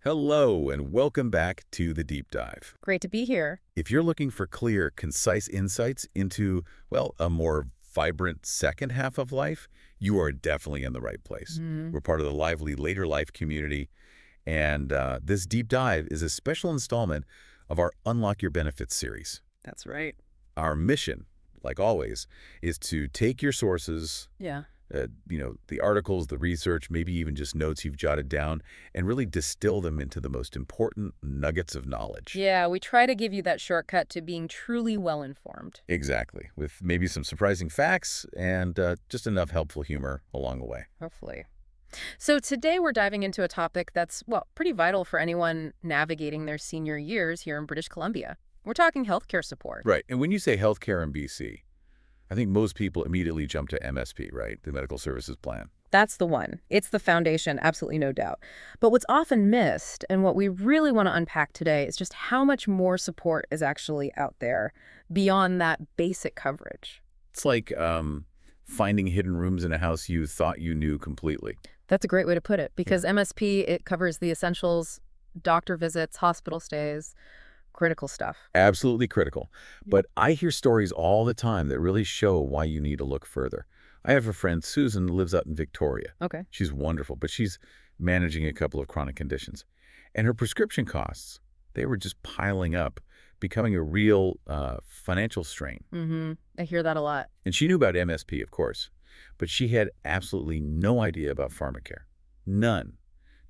Hello, and welcome back to the Deep Dive. Great to be here. If you're looking for clear, concise insights into, well, a more vibrant second half of life, you are definitely in the right place. Mm, We're part of the lively later life community, and this Deep Dive is a special installment of our Unlock Your Benefits series. that's right. Our mission, like always, is to take your sources, Yeah. the articles, the research, maybe even just notes you've jotted down, and really distill them into the most important nuggets of knowledge. Yeah, we try to give you that shortcut to being truly well-informed. Exactly, with maybe some surprising facts and just enough helpful humor along the way. Hopefully. So today we're diving into a topic that's, well, pretty vital for anyone navigating their senior years here in British Columbia. We're talking healthcare support. Right, and when you say healthcare in BC, I think most people immediately jump to MSP, right? The Medical Services Plan. That's the one. It's the foundation, absolutely no doubt. But what's often missed, and what we really want to unpack today, is just how much more support is actually out there beyond that basic coverage. It's like finding hidden rooms in a house you thought you knew completely. That's a great way to put it, because MSP, it covers the essentials, doctor visits, hospital stays, critical stuff. Absolutely critical. But I hear stories all the time that really show why you need to look further. I have a friend, Susan, who lives out in Victoria. Okay. She's wonderful, but she's managing a couple of chronic conditions. And her prescription costs, they were just piling up, becoming a real financial strain. I hear that a lot. And she knew about MSP, of course, but she had absolutely no idea about PharmaCare. None.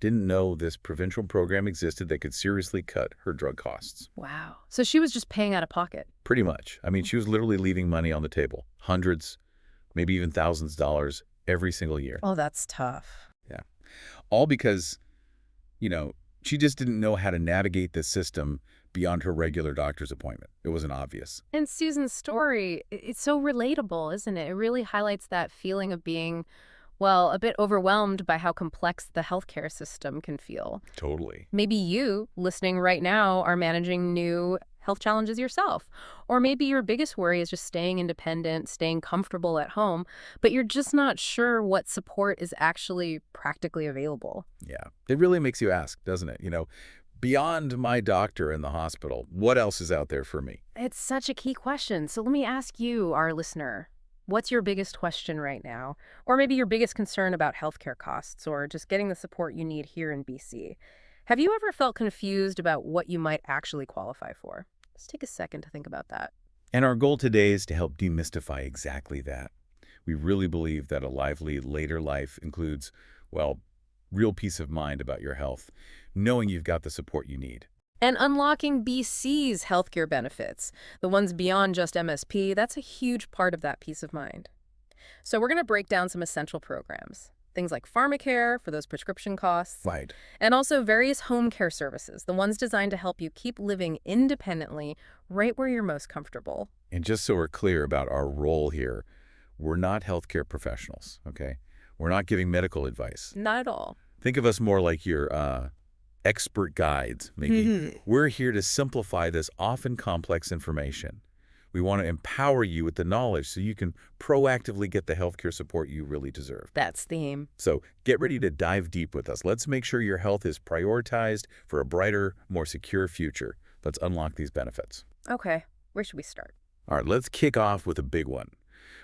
Didn't know this provincial program existed that could seriously cut her drug costs. Wow. So she was just paying out of pocket. Pretty much. I mean, she was literally leaving money on the table. Hundreds, maybe even thousands of dollars every single year. Oh, that's tough. Yeah. All because, she just didn't know how to navigate this system beyond her regular doctor's appointment. It wasn't obvious. And Susan's story, it's so relatable, isn't it? It really highlights that feeling of being, well, a bit overwhelmed by how complex the healthcare system can feel. Totally. Maybe you, listening right now, are managing new health challenges yourself. Or maybe your biggest worry is just staying independent, staying comfortable at home, but you're just not sure what support is actually practically available. Yeah. It really makes you ask, doesn't it? Beyond my doctor in the hospital, what else is out there for me? It's such a key question. So let me ask you, our listener, what's your biggest question right now? Or maybe your biggest concern about healthcare costs or just getting the support you need here in BC? Have you ever felt confused about what you might actually qualify for? Let's take a second to think about that. And our goal today is to help demystify exactly that. We really believe that a lively later life includes, well, real peace of mind about your health, knowing you've got the support you need. And unlocking BC's healthcare benefits, the ones beyond just MSP, that's a huge part of that peace of mind. So we're going to break down some essential programs. Things like PharmaCare for those prescription costs, Right. and also various home care services, the ones designed to help you keep living independently right where you're most comfortable. And just so we're clear about our role here, we're not healthcare professionals, okay? We're not giving medical advice. Not at all. Think of us more like your expert guides, maybe. We're here to simplify this often complex information. We want to empower you with the knowledge so you can proactively get the healthcare support you really deserve. That's the aim. So get ready to dive deep with us. Let's make sure your health is prioritized for a brighter, more secure future. Let's unlock these benefits. Okay, where should we start? All right, let's kick off with a big one.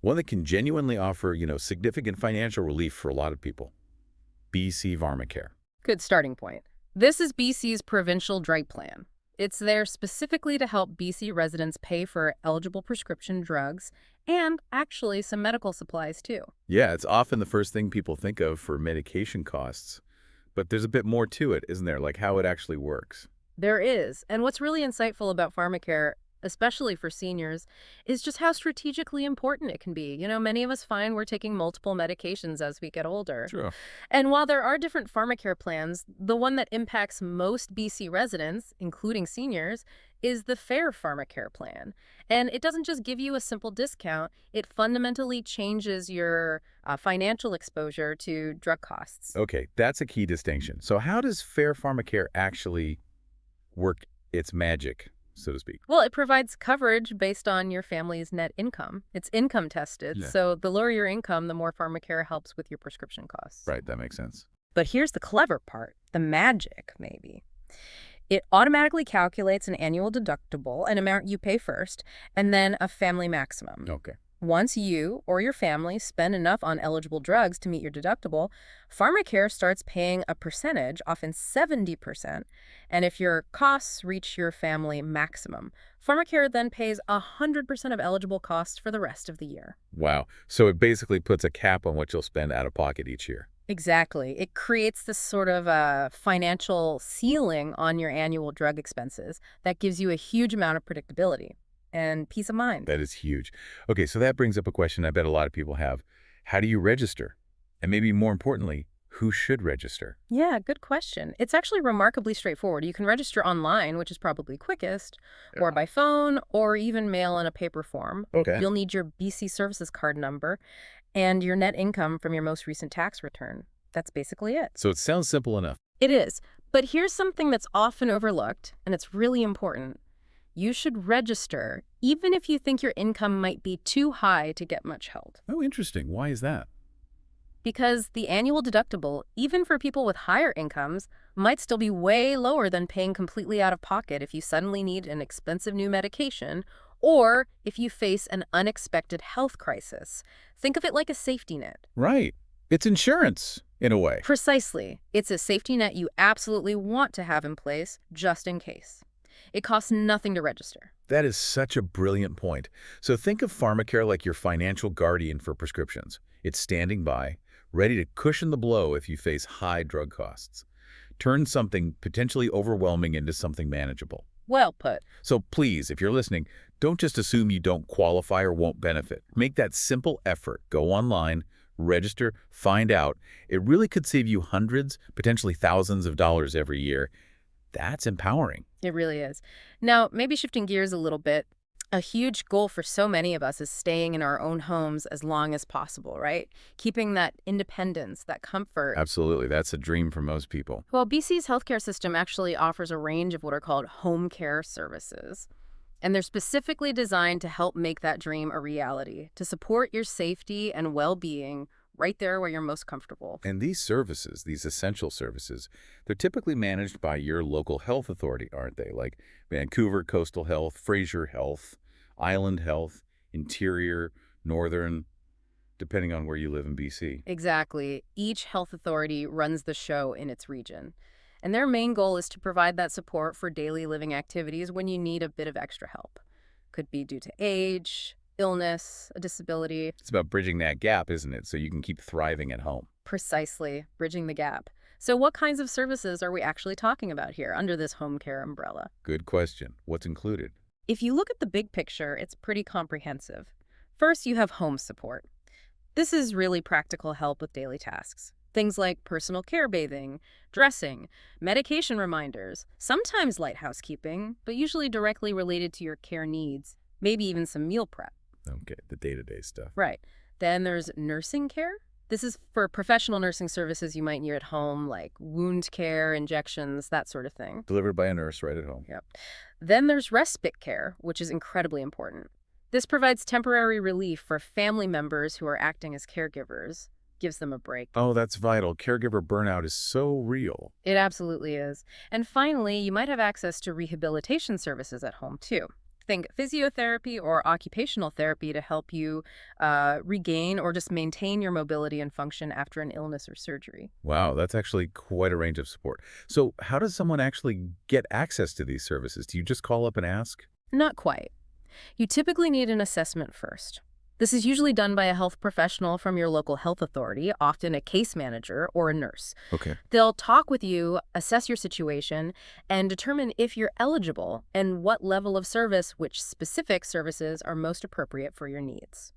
One that can genuinely offer, significant financial relief for a lot of people. BC PharmaCare. Good starting point. This is BC's provincial drug plan. It's there specifically to help BC residents pay for eligible prescription drugs and actually some medical supplies too. Yeah, it's often the first thing people think of for medication costs. But there's a bit more to it, isn't there? Like how it actually works. There is. And what's really insightful about PharmaCare, especially for seniors, is just how strategically important it can be. Many of us find we're taking multiple medications as we get older. Sure. And while there are different PharmaCare plans, the one that impacts most BC residents, including seniors, is the Fair PharmaCare plan. And it doesn't just give you a simple discount, it fundamentally changes your financial exposure to drug costs. Okay, that's a key distinction. So how does Fair PharmaCare actually work its magic, so to speak? Well, it provides coverage based on your family's net income. It's income tested, Yeah. so the lower your income, the more PharmaCare helps with your prescription costs. Right, that makes sense. But here's the clever part, the magic, maybe. It automatically calculates an annual deductible, an amount you pay first, and then a family maximum. Okay. Once you or your family spend enough on eligible drugs to meet your deductible, PharmaCare starts paying a percentage, often 70%. And if your costs reach your family maximum, PharmaCare then pays 100% of eligible costs for the rest of the year. Wow. So it basically puts a cap on what you'll spend out of pocket each year. Exactly. It creates this sort of financial ceiling on your annual drug expenses that gives you a huge amount of predictability and peace of mind. That is huge. Okay, so that brings up a question I bet a lot of people have. How do you register? And maybe more importantly, who should register? Yeah, good question. It's actually remarkably straightforward. You can register online, which is probably quickest, or by phone, or even mail in a paper form. Okay. You'll need your BC Services card number and your net income from your most recent tax return. That's basically it. So it sounds simple enough. It is. But here's something that's often overlooked, and it's really important. You should register, even if you think your income might be too high to get much help. Oh, interesting. Why is that? Because the annual deductible, even for people with higher incomes, might still be way lower than paying completely out of pocket if you suddenly need an expensive new medication or if you face an unexpected health crisis. Think of it like a safety net. Right. It's insurance, in a way. Precisely. It's a safety net you absolutely want to have in place just in case. It costs nothing to register. That is such a brilliant point. So think of PharmaCare like your financial guardian for prescriptions. It's standing by, ready to cushion the blow if you face high drug costs. Turn something potentially overwhelming into something manageable. Well put. So please, if you're listening, don't just assume you don't qualify or won't benefit. Make that simple effort. Go online, register, find out. It really could save you hundreds, potentially thousands of dollars every year. That's empowering. It really is. Now, maybe shifting gears a little bit, a huge goal for so many of us is staying in our own homes as long as possible, right? Keeping that independence, that comfort. Absolutely. That's a dream for most people. Well, BC's healthcare system actually offers a range of what are called home care services. And they're specifically designed to help make that dream a reality, to support your safety and well-being right there where you're most comfortable. And these services, these essential services, they're typically managed by your local health authority, aren't they? Like Vancouver Coastal Health, Fraser Health, Island Health, Interior, Northern, depending on where you live in BC. Exactly. Each health authority runs the show in its region. And their main goal is to provide that support for daily living activities when you need a bit of extra help. Could be due to age, illness, a disability. It's about bridging that gap, isn't it? So you can keep thriving at home. Precisely, bridging the gap. So what kinds of services are we actually talking about here under this home care umbrella? Good question. What's included? If you look at the big picture, it's pretty comprehensive. First, you have home support. This is really practical help with daily tasks. Things like personal care bathing, dressing, medication reminders, sometimes light housekeeping, but usually directly related to your care needs, maybe even some meal prep. Okay, the day-to-day stuff. Right. Then there's nursing care. This is for professional nursing services you might need at home, like wound care, injections, that sort of thing. Delivered by a nurse right at home. Yep. Then there's respite care, which is incredibly important. This provides temporary relief for family members who are acting as caregivers, gives them a break. Oh, that's vital. Caregiver burnout is so real. It absolutely is. And finally, you might have access to rehabilitation services at home, too. Think physiotherapy or occupational therapy to help you regain or just maintain your mobility and function after an illness or surgery. Wow, that's actually quite a range of support. So how does someone actually get access to these services? Do you just call up and ask? Not quite. You typically need an assessment first. This is usually done by a health professional from your local health authority, often a case manager or a nurse. Okay. They'll talk with you, assess your situation, and determine if you're eligible and what level of service, which specific services are most appropriate for your needs.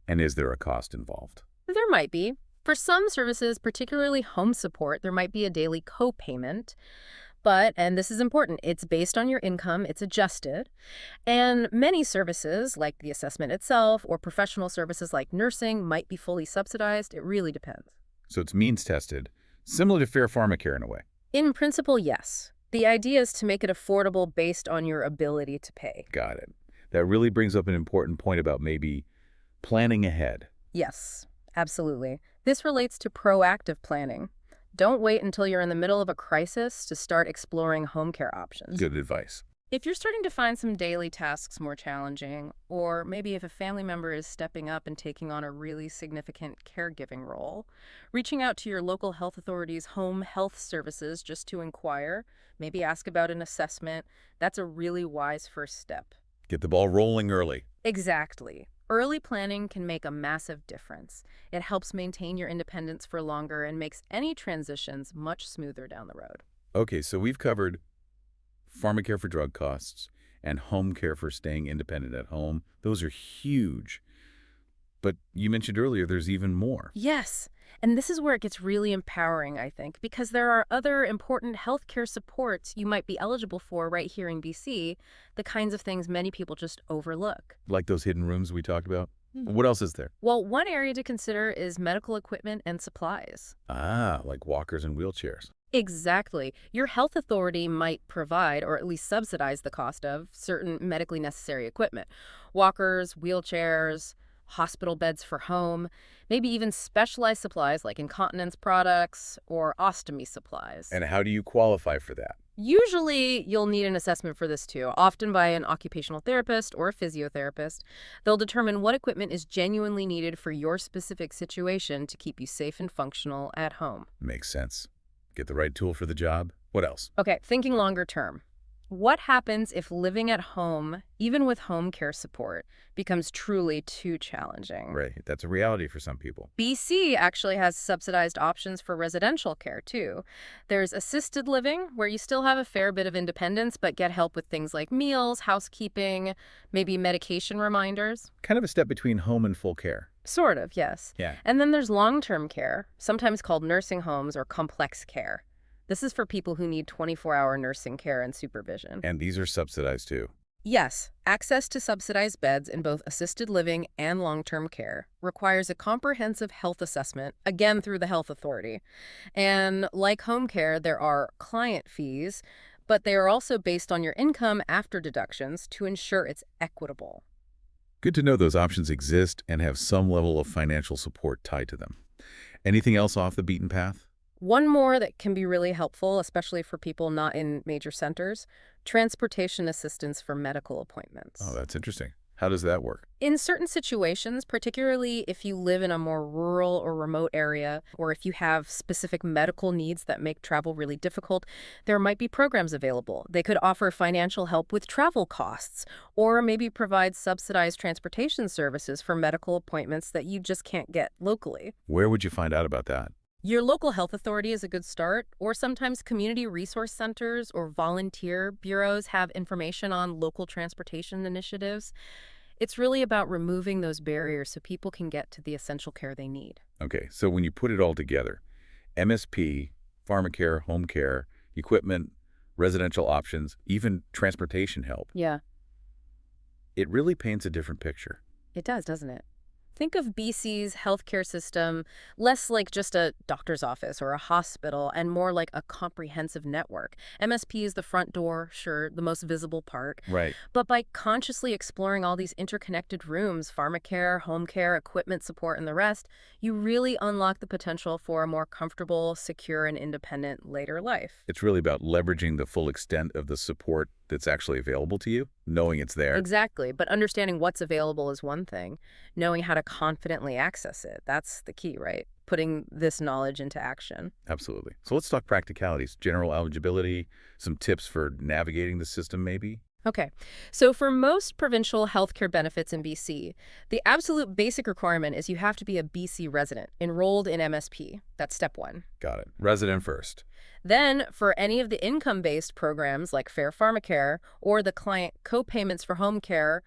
And is there a cost involved? There might be. For some services, particularly home support, there might be a daily co-payment. But, and this is important, it's based on your income, it's adjusted. And many services, like the assessment itself, or professional services like nursing, might be fully subsidized. It really depends. So it's means tested, similar to fair PharmaCare in a way. In principle, yes. The idea is to make it affordable based on your ability to pay. Got it. That really brings up an important point about maybe planning ahead. Yes, absolutely. This relates to proactive planning. Don't wait until you're in the middle of a crisis to start exploring home care options. Good advice. If you're starting to find some daily tasks more challenging, or maybe if a family member is stepping up and taking on a really significant caregiving role, reaching out to your local health authority's home health services just to inquire, maybe ask about an assessment, that's a really wise first step. Get the ball rolling early. Exactly. Early planning can make a massive difference. It helps maintain your independence for longer and makes any transitions much smoother down the road. Okay, so we've covered PharmaCare for drug costs and home care for staying independent at home. Those are huge. But you mentioned earlier there's even more. Yes, and this is where it gets really empowering, I think, because there are other important healthcare supports you might be eligible for right here in BC, the kinds of things many people just overlook. Like those hidden rooms we talked about. What else is there? Well, one area to consider is medical equipment and supplies. Ah, like walkers and wheelchairs. Exactly. Your health authority might provide or at least subsidize the cost of certain medically necessary equipment. Walkers, wheelchairs, hospital beds for home, maybe even specialized supplies like incontinence products or ostomy supplies. And how do you qualify for that? Usually, you'll need an assessment for this too, often by an occupational therapist or a physiotherapist. They'll determine what equipment is genuinely needed for your specific situation to keep you safe and functional at home. Makes sense. Get the right tool for the job. What else? Okay, thinking longer term. What happens if living at home, even with home care support, becomes truly too challenging? Right, that's a reality for some people. BC actually has subsidized options for residential care, too. There's assisted living, where you still have a fair bit of independence, but get help with things like meals, housekeeping, maybe medication reminders. Kind of a step between home and full care. Sort of, yes. Yeah. And then there's long-term care, sometimes called nursing homes or complex care. This is for people who need 24-hour nursing care and supervision. And these are subsidized too. Yes, access to subsidized beds in both assisted living and long-term care requires a comprehensive health assessment, again through the health authority. And like home care, there are client fees, but they are also based on your income after deductions to ensure it's equitable. Good to know those options exist and have some level of financial support tied to them. Anything else off the beaten path? One more that can be really helpful, especially for people not in major centers, transportation assistance for medical appointments. Oh, that's interesting. How does that work? In certain situations, particularly if you live in a more rural or remote area, or if you have specific medical needs that make travel really difficult, there might be programs available. They could offer financial help with travel costs, or maybe provide subsidized transportation services for medical appointments that you just can't get locally. Where would you find out about that? Your local health authority is a good start, or sometimes community resource centers or volunteer bureaus have information on local transportation initiatives. It's really about removing those barriers so people can get to the essential care they need. Okay, so when you put it all together, MSP, PharmaCare, home care, equipment, residential options, even transportation help, Yeah, it really paints a different picture. it does, doesn't it? Think of BC's healthcare system less like just a doctor's office or a hospital and more like a comprehensive network. MSP is the front door, sure, the most visible part. Right. But by consciously exploring all these interconnected rooms, PharmaCare, home care, equipment support, and the rest, you really unlock the potential for a more comfortable, secure, and independent later life. It's really about leveraging the full extent of the support that's actually available to you, knowing it's there. Exactly. But understanding what's available is one thing. Knowing how to confidently access it, that's the key, right? Putting this knowledge into action. Absolutely. So let's talk practicalities, general eligibility, some tips for navigating the system maybe. Okay, so for most provincial healthcare benefits in BC, the absolute basic requirement is you have to be a BC resident, enrolled in MSP. That's step one. Got it. Resident first. Then, for any of the income-based programs like Fair PharmaCare or the client co-payments for home care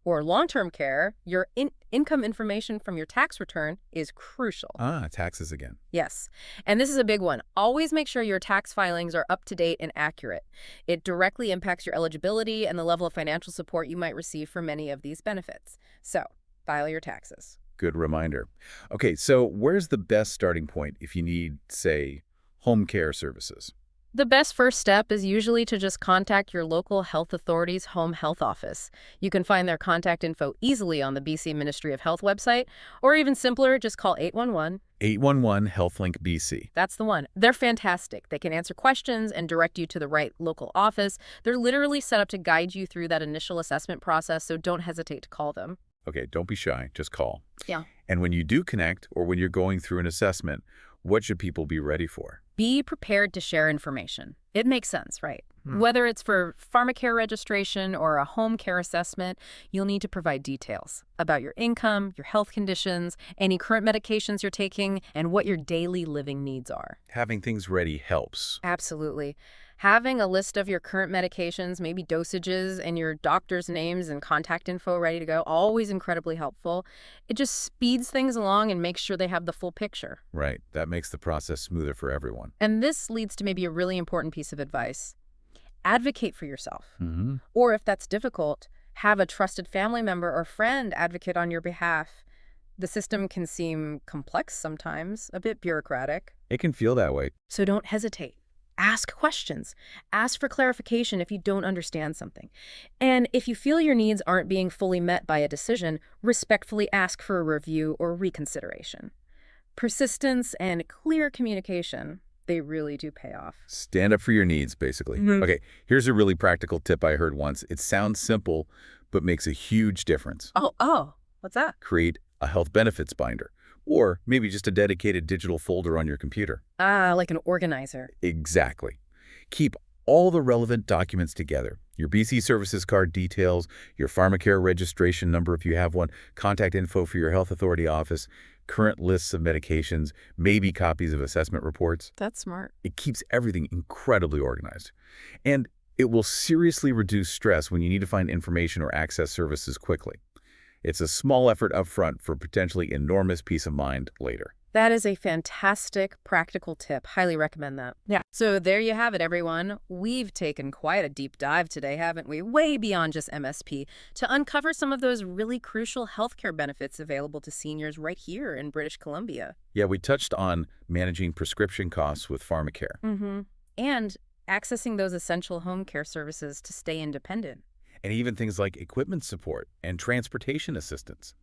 or long-term care, your income information from your tax return is crucial. Ah, taxes again. Yes. And this is a big one. Always make sure your tax filings are up to date and accurate. It directly impacts your eligibility and the level of financial support you might receive for many of these benefits. So, file your taxes. Good reminder. Okay, so where's the best starting point if you need, say, home care services? The best first step is usually to just contact your local health authority's home health office. You can find their contact info easily on the BC Ministry of Health website, or even simpler, just call 811. 811 HealthLink BC. That's the one. They're fantastic. They can answer questions and direct you to the right local office. They're literally set up to guide you through that initial assessment process, so don't hesitate to call them. Okay, don't be shy. Just call. Yeah. And when you do connect or when you're going through an assessment, what should people be ready for? Be prepared to share information. It makes sense, right? Whether it's for PharmaCare registration or a home care assessment, you'll need to provide details about your income, your health conditions, any current medications you're taking, and what your daily living needs are. Having things ready helps. Absolutely. Having a list of your current medications, maybe dosages, and your doctor's names and contact info ready to go, always incredibly helpful. It just speeds things along and makes sure they have the full picture. Right. That makes the process smoother for everyone. And this leads to maybe a really important piece of advice. Advocate for yourself. Mm-hmm. Or if that's difficult, have a trusted family member or friend advocate on your behalf. The system can seem complex sometimes, a bit bureaucratic. It can feel that way. So don't hesitate. Ask questions. Ask for clarification if you don't understand something. And if you feel your needs aren't being fully met by a decision, respectfully ask for a review or reconsideration. Persistence and clear communication, they really do pay off. Stand up for your needs, basically. Mhm. Okay, here's a really practical tip I heard once. It sounds simple, but makes a huge difference. What's that? Create a health benefits binder, or maybe just a dedicated digital folder on your computer. Like an organizer. Exactly. Keep all the relevant documents together. Your BC Services card details, your PharmaCare registration number if you have one, contact info for your health authority office, current lists of medications, maybe copies of assessment reports. That's smart. It keeps everything incredibly organized. And it will seriously reduce stress when you need to find information or access services quickly. It's a small effort up front for potentially enormous peace of mind later. That is a fantastic practical tip. Highly recommend that. Yeah. So there you have it, everyone. We've taken quite a deep dive today, haven't we? Way beyond just MSP to uncover some of those really crucial healthcare benefits available to seniors right here in British Columbia. Yeah, we touched on managing prescription costs with PharmaCare. And accessing those essential home care services to stay independent. And even things like equipment support and transportation assistance.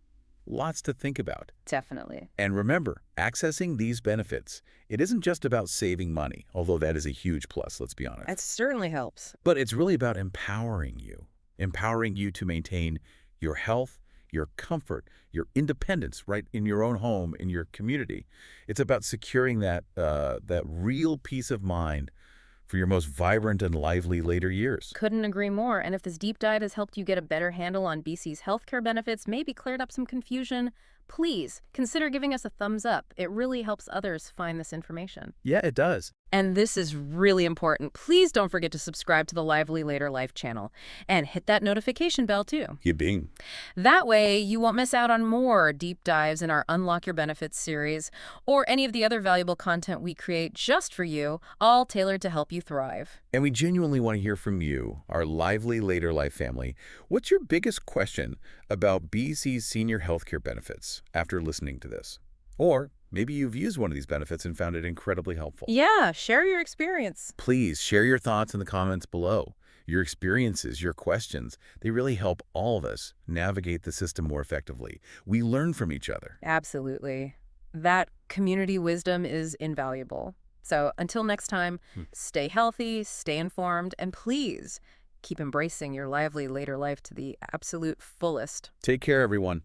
Lots to think about. Definitely. And remember, accessing these benefits, it isn't just about saving money, although that is a huge plus, let's be honest. It certainly helps. But it's really about empowering you to maintain your health, your comfort, your independence right in your own home, in your community. It's about securing that real peace of mind for your most vibrant and lively later years. Couldn't agree more. And if this deep dive has helped you get a better handle on BC's healthcare benefits, maybe cleared up some confusion, please consider giving us a thumbs up. It really helps others find this information. Yeah, it does. And this is really important. Please don't forget to subscribe to the Lively Later Life channel and hit that notification bell too. You bing. That way you won't miss out on more deep dives in our Unlock Your Benefits series or any of the other valuable content we create just for you, all tailored to help you thrive. And we genuinely want to hear from you, our Lively Later Life family. What's your biggest question about BC's senior healthcare benefits after listening to this? Or maybe you've used one of these benefits and found it incredibly helpful. Yeah, share your experience. Please share your thoughts in the comments below. Your experiences, your questions, they really help all of us navigate the system more effectively. We learn from each other. Absolutely. That community wisdom is invaluable. So until next time, stay healthy, stay informed, and please keep embracing your lively later life to the absolute fullest. Take care, everyone.